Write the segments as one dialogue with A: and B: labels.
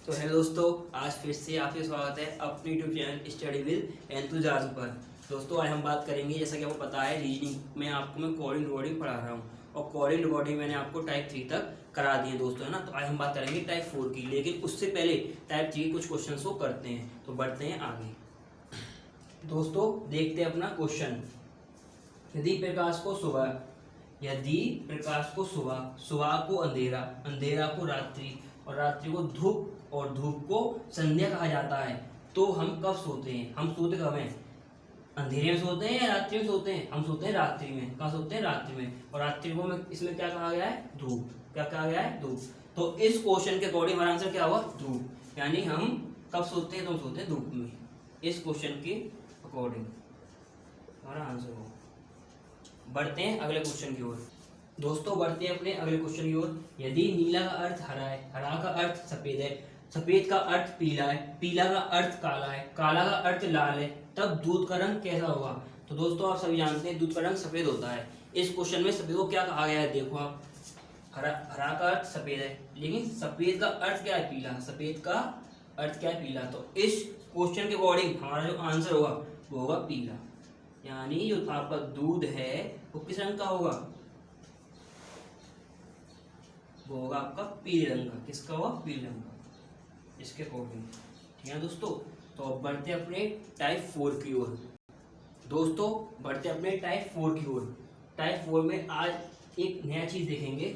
A: तो हेलो दोस्तों, आज फिर से आपका स्वागत है अपने YouTube channel study with enthusiasm पर। दोस्तों आज हम बात करेंगे, जैसा कि आपको पता है, रीजनिंग में आपको मैं कोडिंग डिकोडिंग पढ़ा रहा हूँ और कोडिंग डिकोडिंग मैंने आपको टाइप 3 तक करा दिए दोस्तों, है ना। तो आज हम बात करेंगे टाइप 4 की, लेकिन उससे पहले टाइप 3 के कुछ क्वेश्चन को करते हैं। तो बढ़ते हैं आगे। दोस्तों देखते हैं अपना क्वेश्चन। यदि प्रकाश को सुबह, सुबह को अंधेरा, अंधेरा को रात्रि और रात्रि को धूप और धूप को संध्या कहा जाता है, तो हम कब सोते हैं? हम सोते कब हैं? अंधेरे में सोते हैं या रात्रि में सोते हैं? हम सोते हैं रात्रि में। कहाँ सोते हैं? रात्रि में। और रात्रि को में इसमें क्या कहा गया है? धूप। क्या कहा गया है? धूप। तो इस क्वेश्चन के अकॉर्डिंग हमारा आंसर क्या हुआ? धूप। यानी हम कब सोते हैं? तो हम सोते हैं धूप में। इस क्वेश्चन के अकॉर्डिंग हमारा आंसर हो। बढ़ते हैं अगले क्वेश्चन की ओर। दोस्तों बढ़ते हैं अपने अगले क्वेश्चन की ओर। यदि नीला का अर्थ हरा है, हरा का अर्थ सफेद है, सफेद का अर्थ पीला है, पीला का अर्थ काला है, काला का अर्थ लाल है, तब दूध का रंग कैसा होगा? तो दोस्तों आप सभी जानते हैं दूध का रंग सफेद होता है। इस क्वेश्चन में सफेद को क्या कहा गया है? देखो आप, हरा का अर्थ सफेद है, लेकिन सफेद का अर्थ क्या है? पीला। सफेद का अर्थ क्या है? पीला। तो इस क्वेश्चन के अकॉर्डिंग हमारा जो आंसर होगा वो होगा पीला। यानी जो आपका दूध है वो किस रंग का होगा? वो होगा आपका पीले रंग का। किसका होगा? पीले रंग का। इसके अकॉर्डिंग, ठीक है दोस्तों। तो अब बढ़ते हैं अपने टाइप 4 की ओर। दोस्तों बढ़ते हैं अपने टाइप 4 की ओर। टाइप 4 में आज एक नया चीज देखेंगे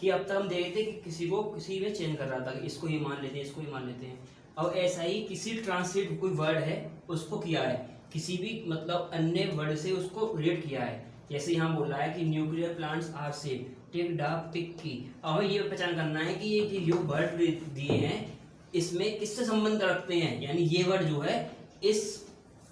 A: कि अब तक हम देख रहे थे कि किसी को किसी में चेंज कर रहा था कि इसको ये मान लेते हैं, इसको ये मान लेते हैं। अब ऐसा ही किसी ट्रांसलेट कोई वर्ड है उसको किया है, किसी भी मतलब अन्य वर्ड से उसको रिलेट किया है। जैसे यहाँ बोल रहा है कि न्यूक्लियर प्लांट्स आर सेफ, टिक डा पिक की। अब हमें ये पहचान करना है कि ये जो वर्ड दिए हैं इसमें किससे संबंध रखते हैं, यानी ये वर्ड जो है इस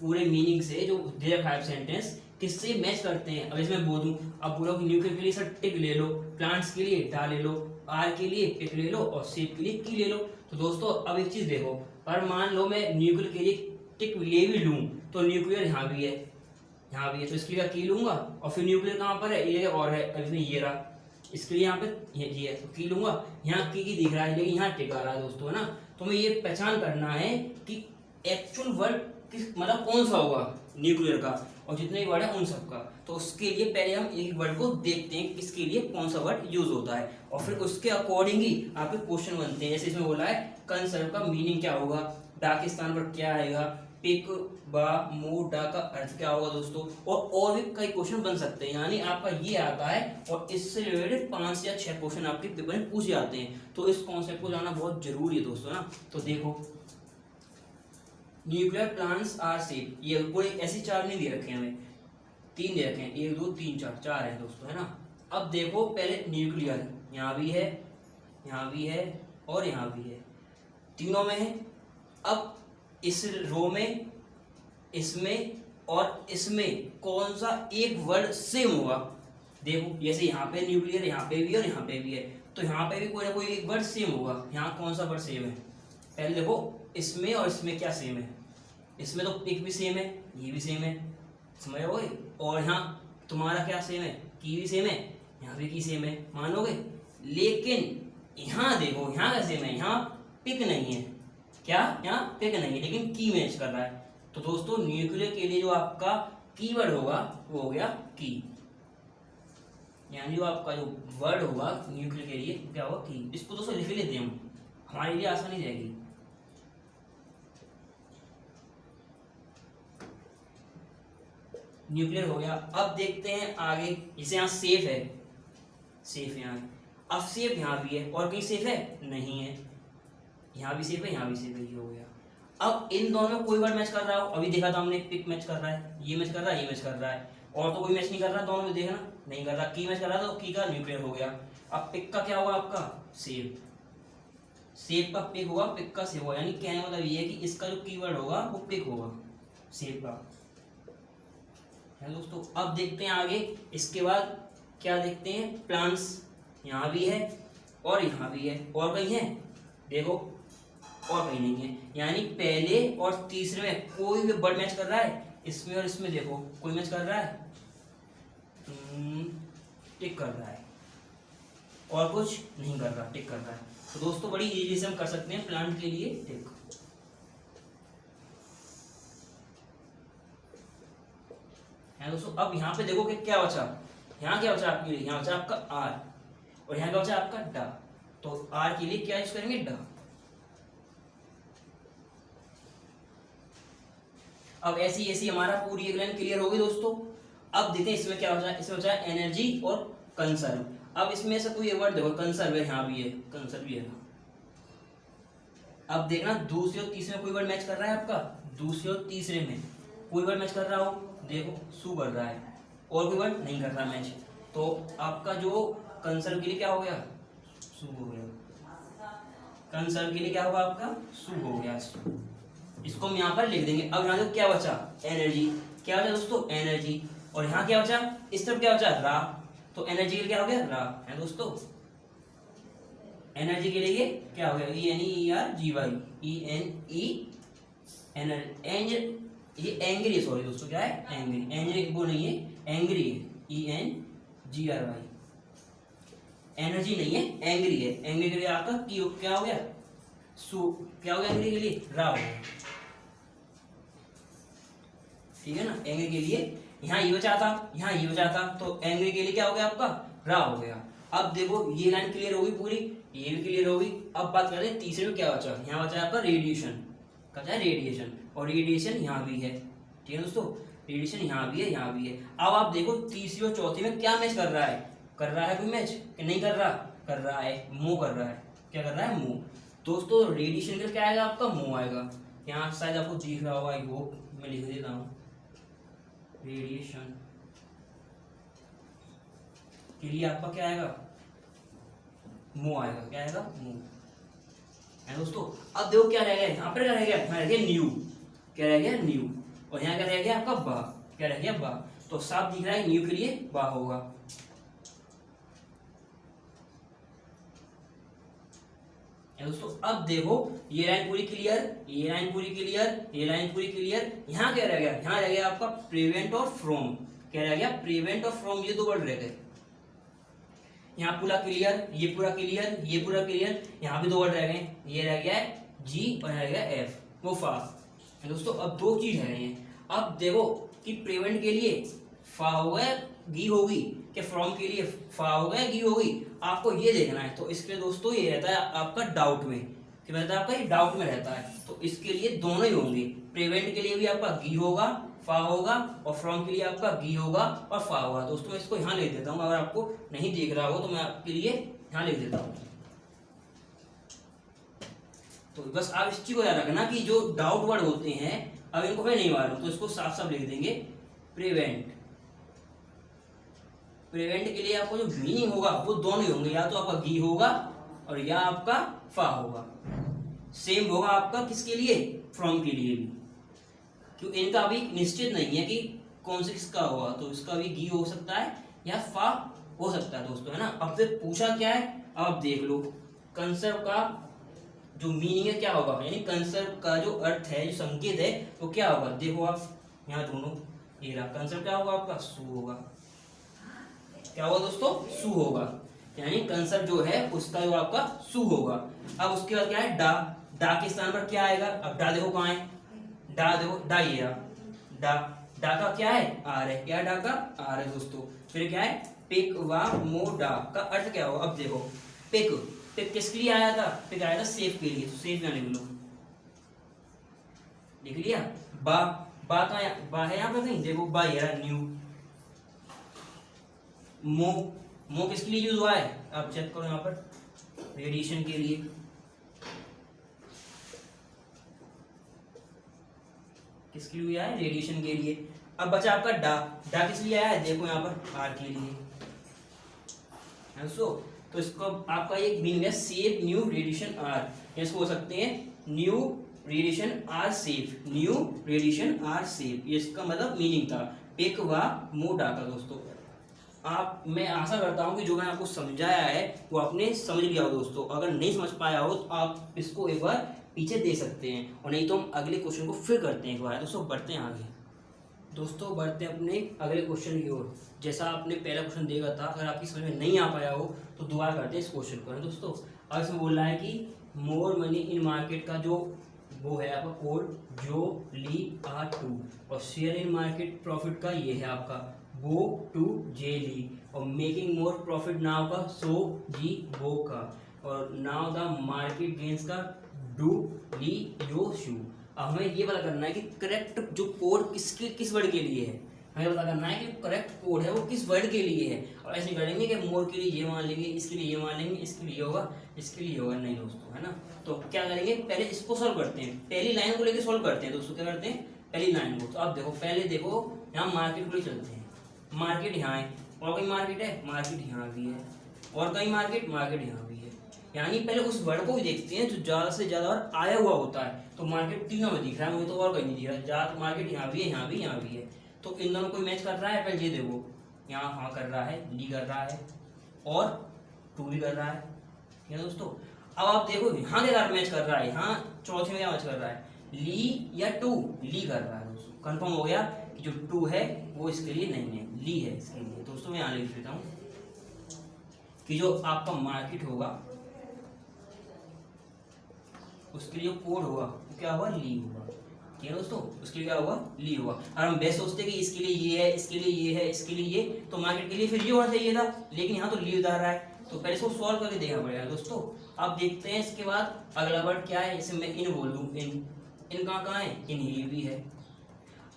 A: पूरे मीनिंग से जो दे रखा है सेंटेंस किससे मैच करते हैं। अब इसमें बोल दूं, अब बोलो न्यूक्लियर के लिए सर टिक ले लो, प्लांट्स के लिए डा ले लो, आर के लिए पिक ले लो और सेफ के लिए की ले लो। तो दोस्तों अब एक चीज देखो, पर मान लो मैं न्यूक्लियर के लिए टिक ले भी लूं तो न्यूक्लियर यहाँ भी है, यहाँ भी है, तो इसके लिए की लूंगा। और फिर न्यूक्लियर कहाँ पर है? ये और है, अब इसमें ये रहा, इसके लिए यहाँ पे ये है तो की लूंगा। यहाँ की दिख रहा है लेकिन यहाँ टिक आ रहा है दोस्तों, है ना। तो हमें ये पहचान करना है कि एक्चुअल वर्ड किस मतलब कौन सा होगा न्यूक्लियर का, और जितने भी वर्ड है उन सब का। तो उसके लिए पहले हम एक वर्ड को देखते हैं किसके लिए कौन सा वर्ड यूज होता है, और फिर उसके अकॉर्डिंग ही आपके क्वेश्चन बनते हैं। जैसे इसमें बोला है कंसर्व का मीनिंग क्या होगा, डा के स्थान पर क्या आएगा, पिक बा मू डा का अर्थ क्या होगा दोस्तों, और भी कई क्वेश्चन बन सकते हैं। यानी आपका ये आता है और इससे रिलेटेड 5 या 6 क्वेश्चन आपके पेपर में पूछे जाते हैं। तो इस कॉन्सेप्ट को जानना बहुत जरूरी है दोस्तों, ना। तो देखो न्यूक्लियर प्लांट्स आर सेफ, ये कोई ऐसी 4 नहीं दे रखे हैं, हमें 3 दे रखे हैं, 1 2 3 4 है दोस्तों, है ना। अब देखो पहले न्यूक्लियर यहाँ भी है, यहाँ भी है और यहाँ भी है, तीनों में है। अब इस रो में, इसमें और इसमें कौन सा एक वर्ड सेम होगा? देखो जैसे यहाँ पे न्यूक्लियर यहाँ पे भी और यहाँ पे भी है, तो यहाँ पे भी कोई ना कोई एक वर्ड सेम होगा। यहाँ कौन सा वर्ड सेम है? पहले देखो इसमें और इसमें क्या सेम है। इसमें तो पिक भी सेम है, ये भी सेम है, समझ रहे? और यहाँ तुम्हारा क्या सेम है? की भी सेम है, यहाँ भी की सेम है, मानोगे? लेकिन यहाँ देखो यहाँ क्या सेम है? यहाँ पिक नहीं है। क्या? यहाँ पिक नहीं है लेकिन की मैच कर रहा है। तो दोस्तों न्यूक्लियर के लिए जो आपका कीवर्ड होगा वो हो गया की, यानी जो आपका जो वर्ड होगा न्यूक्लियर के लिए क्या होगा? की। इसको दोस्तों लिख लेते हैं हम, हमारे लिए आसानी रहेगी। न्यूक्लियर हो गया। अब देखते हैं आगे, जैसे यहाँ सेफ है, सेफ यहाँ है। अब सेफ यहाँ भी है और कहीं सेफ है? नहीं है, यहाँ भी सेफ है, यहाँ भी सेफ है, ये हो गया। अब इन दोनों में कोई वर्ड मैच कर रहा हो, अभी देखा था हमने पिक मैच कर रहा है, ये मैच कर रहा है, ये मैच कर रहा है, और तो कोई मैच नहीं कर रहा, दोनों में देखना नहीं कर रहा। की मैच कर रहा था तो की का न्यूक्लियर हो गया। अब पिक का क्या होगा आपका? सेफ। सेफ का पिक होगा, पिक का सेफ होगा, यानी कहने मतलब ये है कि इसका जो कीवर्ड होगा वो पिक होगा, सेफ का, है दोस्तों। अब देखते हैं आगे, इसके बाद क्या देखते हैं? प्लांट्स यहाँ भी है और यहाँ भी है, और कहीं है? देखो और कहीं नहीं है, यानी पहले और तीसरे में कोई भी वर्ड मैच कर रहा है, इसमें और इसमें देखो कोई मैच कर रहा है, टिक कर रहा है, और कुछ नहीं कर रहा, टिक कर रहा है। तो दोस्तों बड़ी इजीली से हम कर सकते हैं प्लांट के लिए। देखो है दोस्तों, अब यहाँ पे देखो कि क्या बचा, यहाँ क्या बचा आपके लिए, यहाँ बचा आपका आर और यहाँ क्या बचा आपका डा। तो आर के लिए क्या यूज करेंगे, डा। अब ऐसी ऐसी हमारा पूरी एक लाइन क्लियर होगी दोस्तों। अब देखते हैं इसमें क्या बचा, इसमें बचा एनर्जी और कंसर्व। अब इसमें से कोई एक वर्ड देखो, कंसर्व है, यहाँ भी है कंसर्व भी है। अब देखना दूसरे और तीसरे में कोई वर्ड मैच कर रहा है आपका, दूसरे और तीसरे में कोई वर्ड मैच कर रहा हो, देखो सू कर रहा है, और कोई वर्ड नहीं कर रहा मैच, तो आपका जो कंसर्व के लिए क्या हो गया, सू हो गया। कंसर्व के लिए क्या होगा आपका, सू हो गया। इसको हम यहाँ पर लिख देंगे। अब यहाँ देखो क्या बचा, एनर्जी। क्या बचा दोस्तों, एनर्जी। और यहाँ क्या बचा, इस तरफ क्या बचा, रा। तो एनर्जी के लिए क्या हो गया, रा है दोस्तों। एनर्जी के लिए क्या हो गया, ENERGY, ये एंग्री, सॉरी दोस्तों क्या है, एंग्री। एंग्री वो नहीं है, एंग्री है, ENGRY। एनर्जी नहीं है, एंग्री है। एंग्री के लिए आपका क्या हो गया, सू। क्या हो गया एंग्री के लिए, रा हो गया। ठीक है ना, एंग्री के लिए यहाँ ये बचा था, यहाँ ये बचा था, तो एंग्री के लिए क्या हो गया आपका, रा हो गया। अब देखो ये लाइन क्लियर होगी पूरी, ये भी क्लियर होगी। अब बात करते हैं तीसरे में क्या बचा, यहाँ बचा आपका रेडिएशन। क्या है, रेडिएशन। और रेडिएशन यहाँ भी है, ठीक है दोस्तों, रेडिएशन यहाँ भी है, यहाँ भी है। अब आप देखो तीसरी और चौथी में क्या मैच कर रहा है, कर रहा है कोई मैच कि नहीं कर रहा, कर रहा है, मूव कर रहा है। क्या कर रहा है, मूव। दोस्तों रेडिएशन का क्या आएगा आपका, मूव आएगा। यहाँ शायद आपको दिख रहा होगा, आई होप, मैं लिख देता हूँ, रेडिएशन के लिए आपका क्या आएगा, मूव आएगा। क्या आएगा, मूव है दोस्तों। अब देखो क्या रह गया, यहाँ पर क्या रह गया, यहाँ रह गया न्यू। क्या रह गया, न्यू। और यहाँ क्या रह गया आपका, बा। क्या रह गया, बा। तो साफ दिख रहा है न्यू के लिए बा होगा। दोस्तों अब देखो ये लाइन पूरी क्लियर, ये लाइन पूरी क्लियर, ये लाइन पूरी क्लियर। यहाँ क्या रह गया, यहाँ रह गया आपका प्रिवेंट और फ्रॉम। क्या रह गया, प्रिवेंट और फ्रॉम, ये दो वर्ड रह गए। यहाँ पूरा क्लियर, ये पूरा क्लियर, ये पूरा क्लियर। यहाँ भी दो वर्ड रह गए, ये रह गया है जी और यहाँ रह गया एफ, वो फा है दोस्तों। अब दो चीज रह गई हैं। अब देखो कि प्रिवेंट के लिए फा होगा गी होगी, कि फ्रॉम के लिए फा होगा गी होगी, आपको ये देखना है। तो इसके लिए दोस्तों ये रहता है आपका डाउट में, कि रहता है आपका ये डाउट में रहता है। तो इसके लिए दोनों ही होंगे, प्रिवेंट के लिए भी आपका गी होगा, फा होगा, और फ्रॉम के लिए आपका गी होगा और फा होगा। दोस्तों मैं इसको यहाँ लिख देता हूँ, अगर आपको नहीं दिख रहा हो तो मैं आपके लिए यहाँ लिख देता हूँ। तो बस आप इस चीज को याद रखना कि जो डाउट वर्ड होते हैं, अब इनको मैं नहीं मालूम तो इसको साफ साफ लिख देंगे प्रिवेंट। प्रिवेंट के लिए आपको जो मीनिंग होगा वो दोनों ही होंगे, या तो आपका गी होगा और या आपका फा होगा। सेम होगा आपका किसके लिए, फ्रॉम के लिए भी, क्यों इनका अभी निश्चित नहीं है कि कौन से किसका होगा। तो इसका भी गी हो सकता है या फा हो सकता है दोस्तों, है ना। अब फिर पूछा क्या है, अब आप देख लो कंसर्व का जो मीनिंग है क्या होगा, यानी कंसर्व का जो अर्थ है, जो संकेत है वो क्या होगा। देखो आप यहाँ दोनों, ये रहा कंसर्व, क्या होगा आपका, सू होगा। क्या होगा दोस्तों, सू होगा, यानी कंसर्व जो है उसका जो आपका सू होगा। अब उसके बाद क्या है, डा। डा के स्थान पर क्या आएगा, अब डा देखो कहाँ है, डा देखो, डा ये रहा, डा। डा का क्या है, आर है। क्या डा का, आर है दोस्तों। फिर क्या है, पिक वा मो डा का अर्थ क्या होगा। अब देखो पिक, पिक किसके लिए आया था, पिक आया था सेफ के लिए, तो सेफ यहाँ लिख लो, लिख लिया। बा, बा का बा है यहाँ पर कहीं, देखो बा ये रहा, न्यू। मो, मो किसके लिए यूज हुआ है, आप चेक करो यहाँ पर, रेडिएशन के लिए। किसके लिए आया है, रेडिएशन के लिए। अब बचा आपका डा। डा किस लिए आया है, देखो यहाँ पर आर के लिए। तो इसको आपका एक मीनिंग है सेफ न्यू रेडिएशन आर, इसको हो सकते हैं new radiation are safe, new radiation are safe, ये इसका मतलब मीनिंग था पिक व मो डा का दोस्तों। आप, मैं आशा करता हूं कि जो मैंने आपको समझाया है वो आपने समझ लिया हो दोस्तों। अगर नहीं समझ पाया हो तो आप इसको एक बार पीछे दे सकते हैं, और नहीं तो हम अगले क्वेश्चन को फिर करते हैं एक बार। दोस्तों बढ़ते हैं आगे, दोस्तों बढ़ते हैं अपने अगले क्वेश्चन की ओर। जैसा आपने पहला क्वेश्चन देखा था, अगर आपकी समझ में नहीं आ पाया हो तो दोबारा करते हैं इस क्वेश्चन को। दोस्तों अब इसमें बोल रहा है कि मोर मनी इन मार्केट का जो वो है आपका कोड जो ली आर टू, और शेयर इन मार्केट प्रॉफिट का ये है आपका वो टू जे ली, और मेकिंग मोर प्रॉफिट नाउ का सो जी वो का, और नाउ द मार्केट गेन्स का डू ली यो शू। अब हमें ये पता करना है कि करेक्ट जो कोड किस वर्ड के लिए है, हमें पता करना है कि करेक्ट कोड है वो किस वर्ड के लिए है। और ऐसे करेंगे कि मोर के लिए ये मान लेंगे, इसके लिए ये मान लेंगे, इसके लिए होगा, इसके लिए होगा नहीं दोस्तों, है ना। तो क्या करेंगे, पहले इसको सॉल्व करते हैं, पहली लाइन को लेकर सॉल्व करते हैं दोस्तों। क्या करते हैं, पहली लाइन को। तो अब देखो, पहले देखो यहाँ मार्केट को चलते हैं, मार्केट यहाँ है, और कहीं मार्केट है, मार्केट यहाँ भी है, और कहीं मार्केट यहाँ भी है। यानी पहले उस वर्ड को भी देखते हैं जो ज्यादा से ज्यादा बार आया हुआ होता है। तो मार्केट तीनों में दिख रहा है मुझे, तो और कहीं नहीं दिख रहा है। ज्यादा मार्केट यहाँ भी है, यहाँ भी, यहाँ भी है, तो इन दोनों को मैच कर रहा है। पहले ये देखो, यहाँ हाँ कर रहा है, ली कर रहा है, और टू भी कर रहा है दोस्तों। अब आप देखो यहाँ के साथ मैच कर रहा है, यहाँ चौथे में क्या मैच कर रहा है, ली या टू, ली कर रहा है दोस्तों। कंफर्म हो गया कि जो टू है वो इसके लिए नहीं है, ली है इसके लिए। दोस्तों मैं यहाँ लिख देता हूँ कि जो आपका मार्केट होगा उसके लिए कोड होगा वो क्या होगा, ली होगा। ठीक है दोस्तों, उसके लिए क्या होगा, ली होगा। और हम बेस्ट सोचते कि इसके लिए ये है, इसके लिए ये है, इसके लिए ये, तो मार्केट के लिए फिर ये होना चाहिए था, लेकिन यहाँ तो ली उतार रहा है। तो पहले इसको सॉल्व करके देखना पड़ेगा दोस्तों। अब देखते हैं इसके बाद अगला वर्ड क्या है। इसे मैं इन बोल दूँ, इन कहाँ है, इन ही भी है।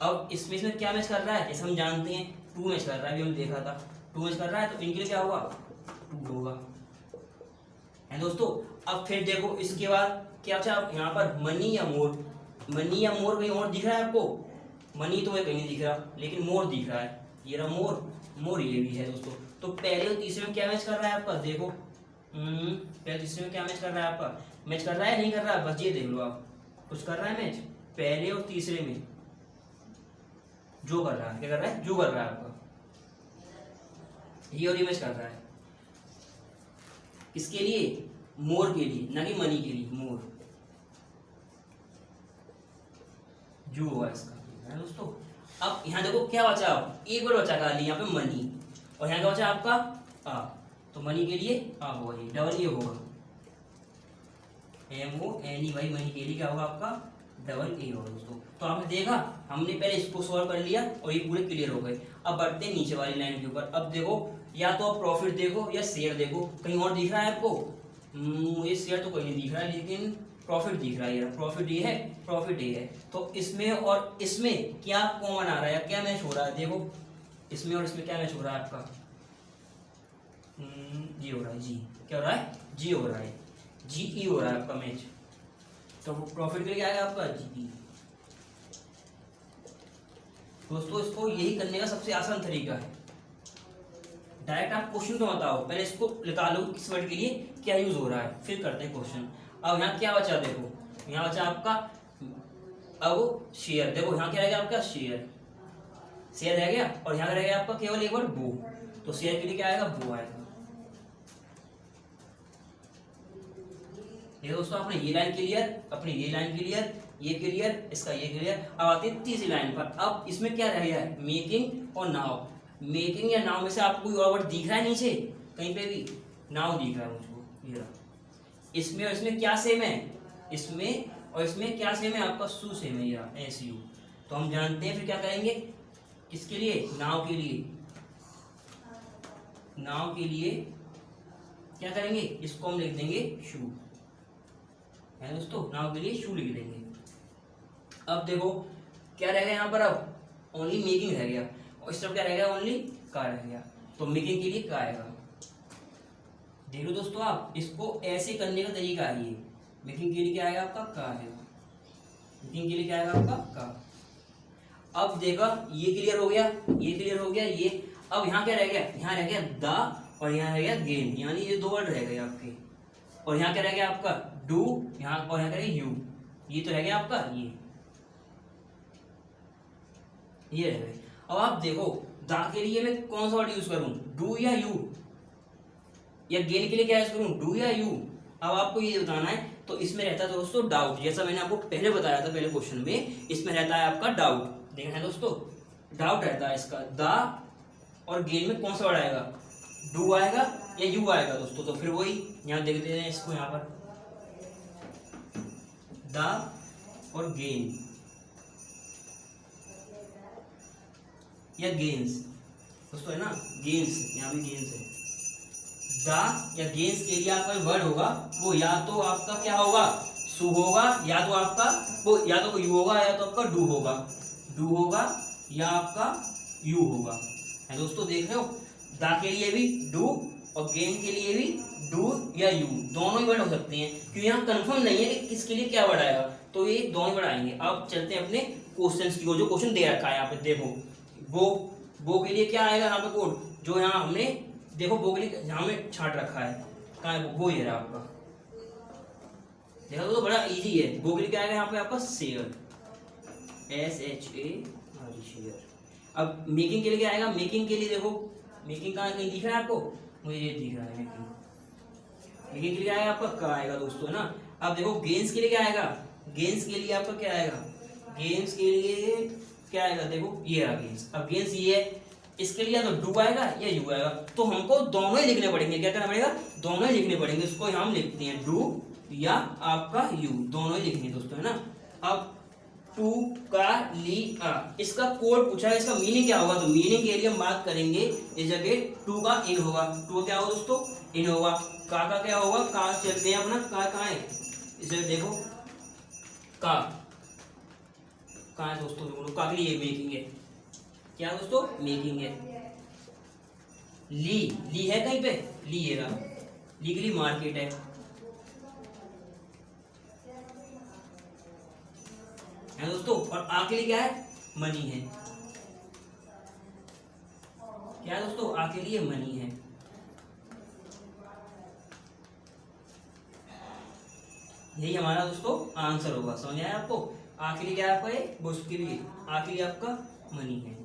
A: अब इसमें क्या मैच कर रहा है, जैसे हम जानते हैं टू मैच कर रहा है, अभी हमने देखा था टू मैच कर रहा है, तो इनके लिए क्या होगा, टू होगा, है दोस्तों। अब फिर देखो इसके बाद क्या अच्छा, यहाँ पर मनी या मोर, मनी या मोर कहीं और दिख रहा है आपको, मनी तो कहीं नहीं दिख रहा, लेकिन मोर दिख रहा है, ये रहा मोर, मोर ये भी है दोस्तों। तो पहले और तीसरे में क्या मैच कर रहा है आपका, देखो पहले तीसरे में क्या मैच कर रहा है आपका, मैच कर रहा है नहीं कर रहा है, बस ये देख लो आप, कुछ कर रहा है मैच, पहले और तीसरे में जो कर रहा है, क्या कर रहा है, जो कर रहा है आपका, ये और ये मैच कर रहा है, किसके लिए, मोर के लिए, ना कि मनी के लिए, मोर जो हुआ इसका, है दोस्तों। अब यहाँ देखो क्या बचा, एक बार बचा खाली यहाँ पे मनी, और यहाँ क्या बचा आपका आ, तो मनी के लिए आ होगा, ये डबल ए होगा, MONE भाई, मनी के लिए क्या होगा आपका, डबल ए होगा दोस्तों। तो आपने देखा, हमने पहले इसको सॉल्व कर लिया और ये पूरे क्लियर हो गए। अब बढ़ते हैं नीचे वाली लाइन के ऊपर। अब देखो, या तो आप प्रॉफिट देखो या शेयर देखो, कहीं और दिख रहा है आपको, ये शेयर तो कहीं नहीं दिख रहा है, लेकिन प्रॉफिट दिख रहा है, ये प्रॉफिट ये है, प्रॉफिट ये है। तो इसमें और इसमें क्या कॉमन आ रहा है, क्या मैच हो रहा है, देखो इसमें और इसमें क्या मैच हो रहा है आपका, जी हो रहा है, जी क्या हो रहा है, जी हो रहा है, GE हो रहा है आपका मैच। तो प्रॉफिट के लिए क्या आएगा आपका, GE। दोस्तों इसको यही करने का सबसे आसान तरीका है, डायरेक्ट आप क्वेश्चन तो बताओ, पहले इसको निकालो किस वर्ड के लिए क्या यूज हो रहा है, फिर करते हैं क्वेश्चन। अब यहाँ क्या बचा, देखो यहाँ बचा आपका, अब शेयर, देखो यहाँ क्या रहेगा आपका, शेयर, शेयर रह गया, और यहाँ रह गया आपका केवल एक वर्ड वो, तो शेयर के लिए क्या आएगा, वो आएगा। ये दोस्तों अपने ये लाइन क्लियर, अपनी ये लाइन क्लियर, ये क्लियर, इसका ये क्लियर। अब आते हैं तीसरी लाइन पर। अब इसमें क्या रह गया है, मेकिंग और नाउ। मेकिंग या नाउ में से आपको कोई और वर्ड दिख रहा है नीचे कहीं पे भी, नाउ दिख रहा है मुझको, ये रहा। इसमें और इसमें क्या सेम है, इसमें और इसमें क्या सेम है आपका, सू सेम है, ये SU। तो हम जानते हैं फिर क्या करेंगे, किसके लिए, नाउ के लिए, नाउ के लिए क्या करेंगे, इसको हम लिख देंगे शू, है दोस्तों, नाउ के लिए शू लिख देंगे। अब देखो क्या रह गया यहाँ पर, अब ओनली मेकिंग रह गया, और इस तरफ क्या रह गया, ओनली का रह गया। तो मेकिंग के लिए का आएगा, देख लो दोस्तों आप, इसको ऐसे करने का तरीका है ये। मेकिंग के लिए क्या आएगा आपका, का आएगा, मेकिंग के लिए क्या आएगा आपका, का। अब देखा ये क्लियर हो गया, ये क्लियर हो गया, ये। अब यहाँ क्या रह गया, यहाँ रह गया द, और यहाँ रह गया गेन, यानी ये दो वर्ड रह गए आपके। और यहाँ क्या रह गया आपका, डू, यहाँ और यहाँ करेंगे यू, ये तो रह गया आपका ये रह गए। अब आप देखो दा के लिए मैं कौन सा वर्ड यूज करूं, डू या यू, या गेन के लिए क्या यूज करूं, डू या यू। अब आपको ये बताना है। तो इसमें रहता है दोस्तों डाउट, जैसा मैंने आपको पहले बताया था पहले क्वेश्चन में, इसमें रहता है आपका डाउट। देखना है दोस्तों, डाउट रहता है इसका, दा और गेन में कौन सा वर्ड आएगा, डू आएगा या यू आएगा दोस्तों। तो फिर वही यहाँ देखते हैं इसको, यहाँ पर द और गेन या गेन्स दोस्तों, है ना, गेन्स, यहाँ भी गेन्स है। द या गेन्स के लिए आपका वर्ड होगा वो या तो आपका क्या होगा, सु होगा, या तो आपका वो या तो यू होगा, या तो आपका डू होगा, डू होगा या आपका यू होगा। है दोस्तों, देख रहे हो, द के लिए भी डू और गेन के लिए भी डू या यू, दोनों ही वर्ड हो सकते हैं, क्योंकि यहाँ कंफर्म नहीं है कि किसके लिए क्या वर्ड आएगा, तो ये दोनों वर्ड आएंगे। अब चलते हैं अपने क्वेश्चंस की ओर, जो क्वेश्चन दे रखा है यहाँ पे देखो। वो के लिए क्या आएगा यहाँ पे कोड, जो यहाँ हमने देखो वो के लिए यहाँ में छाट रखा है, कहाँ है वो, ये रहा आपका, देखो तो बड़ा इजी है। वो के लिए क्या आएगा यहाँ पे आपका शेयर, SHAR, शेयर। अब मेकिंग के लिए क्या आएगा, मेकिंग के लिए देखो, मेकिंग कहाँ कहीं दिख रहा है आपको, मुझे ये दिख रहा है मेकिंग। मेकिंग के लिए आएगा आपका का आएगा दोस्तों, है ना। अब देखो गेन्स के लिए क्या आएगा, गेन्स के लिए आपका क्या आएगा, गेन्स के लिए क्या आएगा, देखो ये रहा गेन्स। अब गेन्स ये है, इसके लिए या तो डू आएगा या यू आएगा, तो हमको दोनों ही लिखने पड़ेंगे। क्या करना पड़ेगा, दोनों ही लिखने पड़ेंगे। इसको हम लिखते हैं डू या आपका यू, दोनों ही लिखने दोस्तों, है ना। अब टू का लिया, इसका कोड पूछा है, इसका मीनिंग क्या होगा, तो मीनिंग के लिए हम बात करेंगे इस जगह टू का इन होगा, टू क्या होगा दोस्तों, इन होगा। का क्या होगा, का चलते हैं अपना, का कहाँ है, इस जगह देखो, का कहाँ है दोस्तों, दोनों का के लिए मेकिंग है, क्या दोस्तों, मेकिंग है। ली है कहीं पे, ली ये रहा, ली के लिए मार्केट है दोस्तों। और आ के लिए क्या है, मनी है, क्या है दोस्तों, आ के लिए मनी है। यही हमारा दोस्तों आंसर होगा, समझ आया आपको। आ के लिए क्या है आपका, उसके लिए आ के लिए आपका मनी है।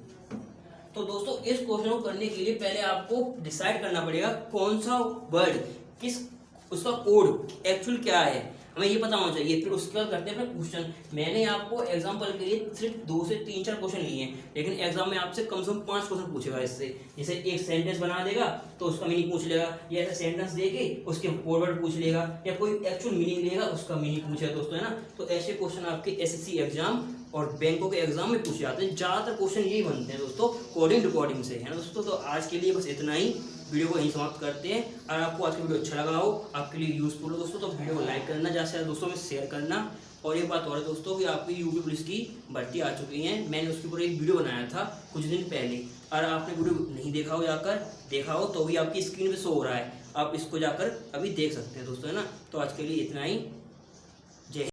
A: तो दोस्तों इस क्वेश्चन को करने के लिए पहले आपको डिसाइड करना पड़ेगा कौन सा वर्ड किस, उसका कोड एक्चुअल क्या है, हमें ये पता होना चाहिए। फिर उसके बाद करते हैं अपना क्वेश्चन। मैंने आपको एग्जांपल के लिए सिर्फ 2 से 3-4 क्वेश्चन लिए हैं, लेकिन एग्जाम में आपसे कम से कम 5 क्वेश्चन पूछेगा इससे। जैसे एक सेंटेंस बना देगा तो उसका मीनिंग पूछ लेगा, या ऐसा सेंटेंस देके उसके फॉरवर्ड पूछ लेगा, या कोई एक्चुअल मीनिंग लेगा उसका मीनिंग पूछेगा दोस्तों, है ना। तो ऐसे क्वेश्चन आपके SSC एग्जाम और बैंकों के एग्जाम में पूछे जाते हैं। ज़्यादातर क्वेश्चन यही बनते हैं दोस्तों, कोडिंग रिकॉर्डिंग से, है ना दोस्तों। तो आज के लिए बस इतना ही, वीडियो को यहीं समाप्त करते हैं। अगर आपको आज का वीडियो अच्छा लगा हो, आपके लिए यूजफुल हो दोस्तों, तो वीडियो को लाइक करना, ज़्यादा से ज़्यादा दोस्तों में शेयर करना। और ये बात और है दोस्तों कि आपकी यूपी पुलिस की भर्ती आ चुकी है, मैंने उसके ऊपर एक वीडियो बनाया था कुछ दिन पहले। अगर आपने वीडियो नहीं देखा हो, जाकर देखा हो तो भी आपकी स्क्रीन पर शो हो रहा है, आप इसको जाकर अभी देख सकते हैं दोस्तों, है ना। तो आज के लिए इतना ही।